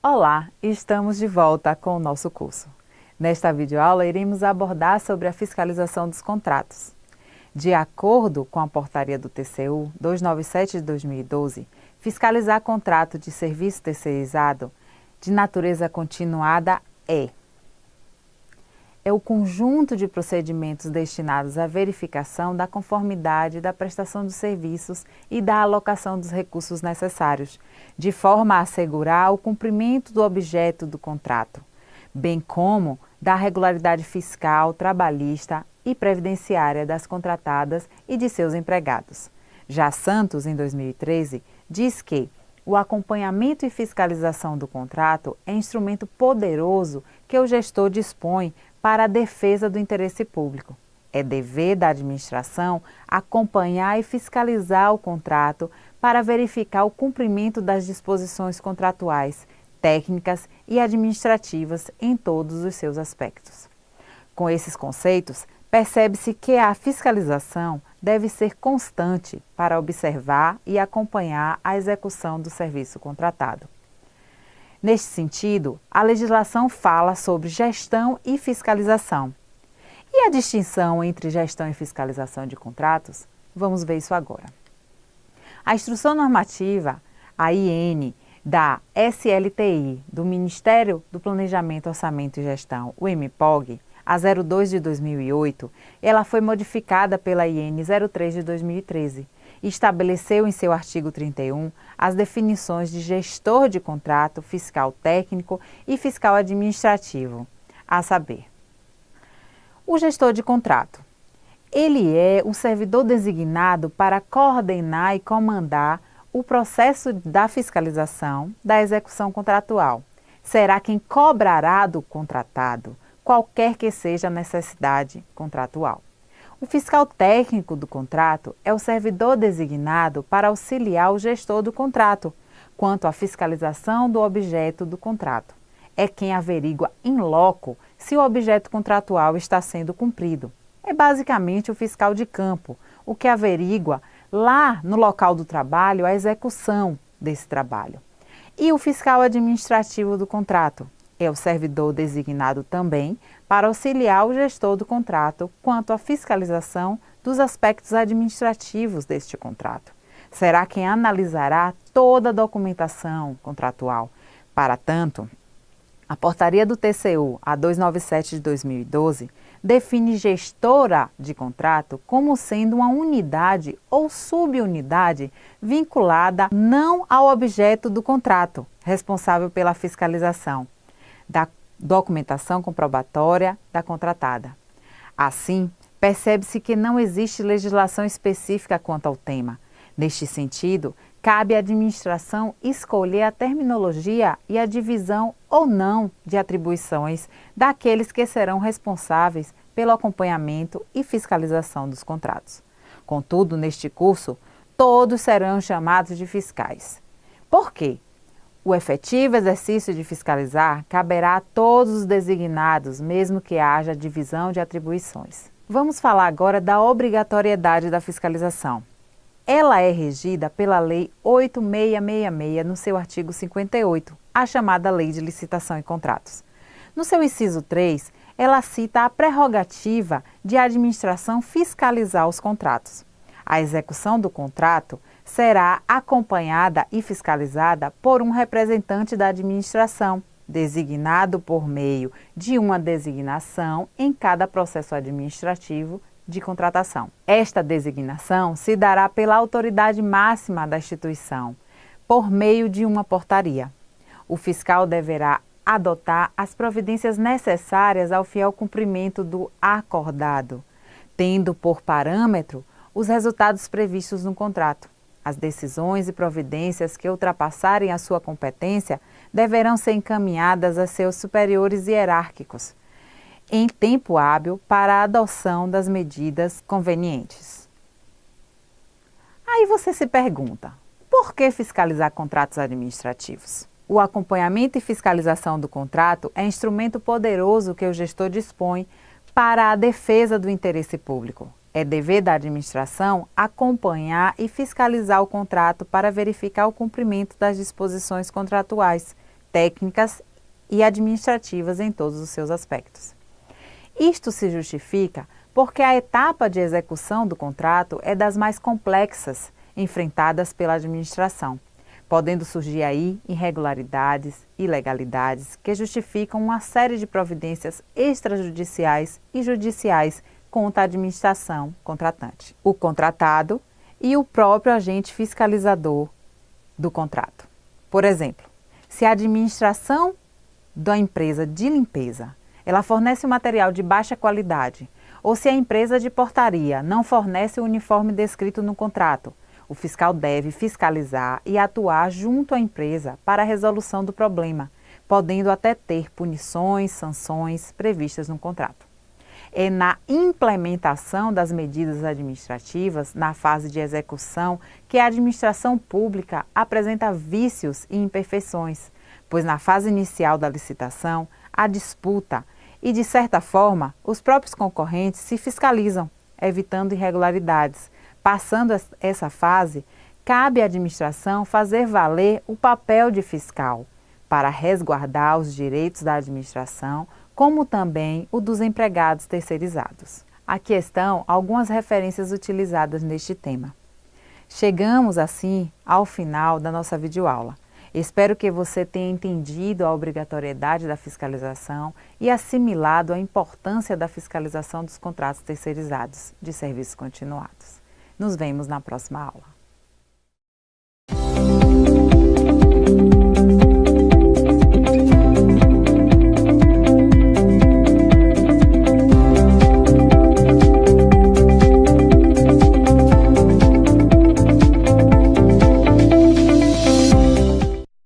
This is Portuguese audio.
Olá, estamos de volta com o nosso curso. Nesta videoaula, iremos abordar sobre a fiscalização dos contratos. De acordo com a portaria do TCU 297 de 2012, fiscalizar contrato de serviço terceirizado de natureza continuada é o conjunto de procedimentos destinados à verificação da conformidade da prestação dos serviços e da alocação dos recursos necessários, de forma a assegurar o cumprimento do objeto do contrato, bem como da regularidade fiscal, trabalhista e previdenciária das contratadas e de seus empregados. Já Santos, em 2013, diz que o acompanhamento e fiscalização do contrato é instrumento poderoso que o gestor dispõe para a defesa do interesse público. É dever da administração acompanhar e fiscalizar o contrato para verificar o cumprimento das disposições contratuais, técnicas e administrativas em todos os seus aspectos. Com esses conceitos, percebe-se que a fiscalização deve ser constante para observar e acompanhar a execução do serviço contratado. Neste sentido, a legislação fala sobre gestão e fiscalização. E a distinção entre gestão e fiscalização de contratos? Vamos ver isso agora. A Instrução Normativa, a IN, da SLTI, do Ministério do Planejamento, Orçamento e Gestão, o MPOG, a 02 de 2008, ela foi modificada pela IN 03 de 2013 e estabeleceu em seu artigo 31 as definições de gestor de contrato, fiscal técnico e fiscal administrativo, a saber, o gestor de contrato. Ele é o servidor designado para coordenar e comandar o processo da fiscalização da execução contratual. Será quem cobrará do contratado, qualquer que seja a necessidade contratual. O fiscal técnico do contrato é o servidor designado para auxiliar o gestor do contrato quanto à fiscalização do objeto do contrato. É quem averigua in loco se o objeto contratual está sendo cumprido. É basicamente o fiscal de campo, o que averigua lá no local do trabalho a execução desse trabalho. E o fiscal administrativo do contrato é o servidor designado também para auxiliar o gestor do contrato quanto à fiscalização dos aspectos administrativos deste contrato. Será quem analisará toda a documentação contratual. Para tanto, a portaria do TCU, a 297 de 2012, define gestora de contrato como sendo uma unidade ou subunidade vinculada não ao objeto do contrato, responsável pela fiscalização da documentação comprobatória da contratada. Assim, percebe-se que não existe legislação específica quanto ao tema. Neste sentido, cabe à administração escolher a terminologia e a divisão ou não de atribuições daqueles que serão responsáveis pelo acompanhamento e fiscalização dos contratos. Contudo, neste curso, todos serão chamados de fiscais. Por quê? O efetivo exercício de fiscalizar caberá a todos os designados, mesmo que haja divisão de atribuições. Vamos falar agora da obrigatoriedade da fiscalização. Ela é regida pela Lei 8666, no seu artigo 58, a chamada Lei de Licitação e Contratos. No seu inciso 3, ela cita a prerrogativa de a administração fiscalizar os contratos. A execução do contrato será acompanhada e fiscalizada por um representante da administração, designado por meio de uma designação em cada processo administrativo de contratação. Esta designação se dará pela autoridade máxima da instituição, por meio de uma portaria. O fiscal deverá adotar as providências necessárias ao fiel cumprimento do acordado, tendo por parâmetro os resultados previstos no contrato. As decisões e providências que ultrapassarem a sua competência deverão ser encaminhadas a seus superiores hierárquicos, em tempo hábil para a adoção das medidas convenientes. Aí você se pergunta, por que fiscalizar contratos administrativos? O acompanhamento e fiscalização do contrato é instrumento poderoso que o gestor dispõe para a defesa do interesse público. É dever da administração acompanhar e fiscalizar o contrato para verificar o cumprimento das disposições contratuais, técnicas e administrativas em todos os seus aspectos. Isto se justifica porque a etapa de execução do contrato é das mais complexas enfrentadas pela administração, podendo surgir aí irregularidades, ilegalidades que justificam uma série de providências extrajudiciais e judiciais contra a administração contratante, o contratado e o próprio agente fiscalizador do contrato. Por exemplo, se a administração da empresa de limpeza ela fornece material de baixa qualidade, ou se a empresa de portaria não fornece o uniforme descrito no contrato, o fiscal deve fiscalizar e atuar junto à empresa para a resolução do problema, podendo até ter punições, sanções previstas no contrato. É na implementação das medidas administrativas, na fase de execução, que a administração pública apresenta vícios e imperfeições, pois na fase inicial da licitação, há disputa e, de certa forma, os próprios concorrentes se fiscalizam, evitando irregularidades. Passando essa fase, cabe à administração fazer valer o papel de fiscal para resguardar os direitos da administração, como também o dos empregados terceirizados. Aqui estão algumas referências utilizadas neste tema. Chegamos, assim, ao final da nossa videoaula. Espero que você tenha entendido a obrigatoriedade da fiscalização e assimilado a importância da fiscalização dos contratos terceirizados de serviços continuados. Nos vemos na próxima aula.